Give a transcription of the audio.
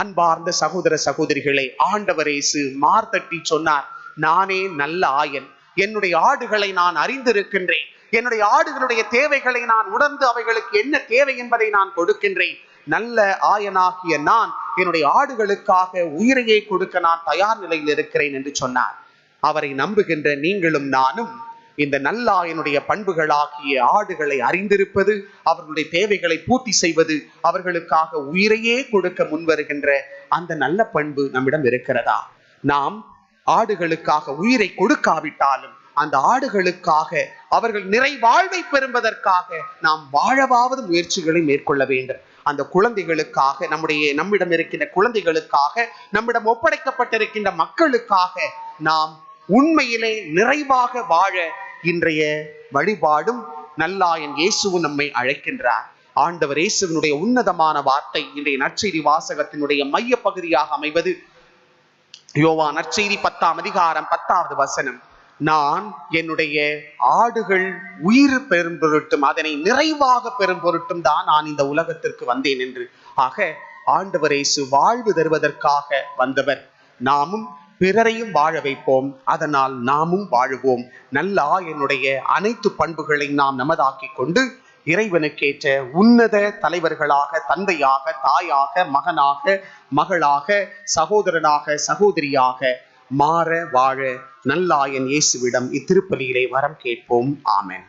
அன்பார்ந்த சகோதர சகோதரிகளே, ஆண்டவர் இயேசு மார்த்தட்டி சொன்னார், நானே நல்ல ஆயன், என்னுடைய ஆடுகளை நான் அறிந்திருக்கின்றேன், என்னுடைய ஆடுகளுடைய தேவைகளை நான் உணர்ந்து அவைகளுக்கு என்ன தேவை என்பதை நான் கொடுக்கின்றேன். நல்ல ஆயனாகிய நான் என்னுடைய ஆடுகளுக்காக உயிரையே கொடுக்க நான் தயார் நிலையில் இருக்கிறேன் என்று சொன்னார். அவரை நம்புகின்ற நீங்களும் நானும் இந்த நல்ல ஆயனுடைய பண்புகளாகிய ஆடுகளை அறிந்திருப்பது, அவர்களுடைய தேவைகளை பூர்த்தி செய்வது, அவர்களுக்காக உயிரையே கொடுக்க முன்வருகின்ற அந்த நல்ல பண்பு நம்மிடம் இருக்கிறதா? நாம் ஆடுகளுக்காக உயிரை கொடுக்காவிட்டாலும் அந்த ஆடுகளுக்காக அவர்கள் நிறைவாழ்வை பெறுவதற்காக நாம் வாழவாவது முயற்சிகளை மேற்கொள்ள வேண்டும். அந்த குழந்தைகளுக்காக, நம்மிடம் இருக்கின்ற குழந்தைகளுக்காக, நம்மிடம் ஒப்படைக்கப்பட்டிருக்கின்ற மக்களுக்காக நாம் உண்மையிலே நிறைவாக வாழ இன்றைய வழிபாடும் நல்லாயன் இயேசுவும் நம்மை அழைக்கின்றார். ஆண்டவர் இயேசுவினுடைய உன்னதமான வார்த்தை இன்றைய நற்செய்தி வாசகத்தினுடைய மைய பகுதியாக அமைவது யோவான் நற்செய்தி 10ஆம் அதிகாரம் 10வது வசனம். நான் என்னுடைய ஆடுகள் உயிர் பெறும் பொருட்டும் அதனை நிறைவாக பெறும் பொருட்டும் தான் நான் இந்த உலகத்திற்கு வந்தேன் என்று. ஆக ஆண்டவர் இயேசு வாழ்வு தருவதற்காக வந்தவர். நாமும் பிறரையும் வாழ வைப்போம், அதனால் நாமும் வாழுவோம். நல்ல ஆயனுடைய அனைத்து பண்புகளை நாம் நமதாக்கி கொண்டு இறைவனுக்கேற்ற உன்னத தலைவர்களாக, தந்தையாக, தாயாக, மகனாக, மகளாக, சகோதரனாக, சகோதரியாக மாற வாழ நல்லாயன் இயேசுவிடம் இத்திருப்பலியிலே வரம் கேட்போம். ஆமென்.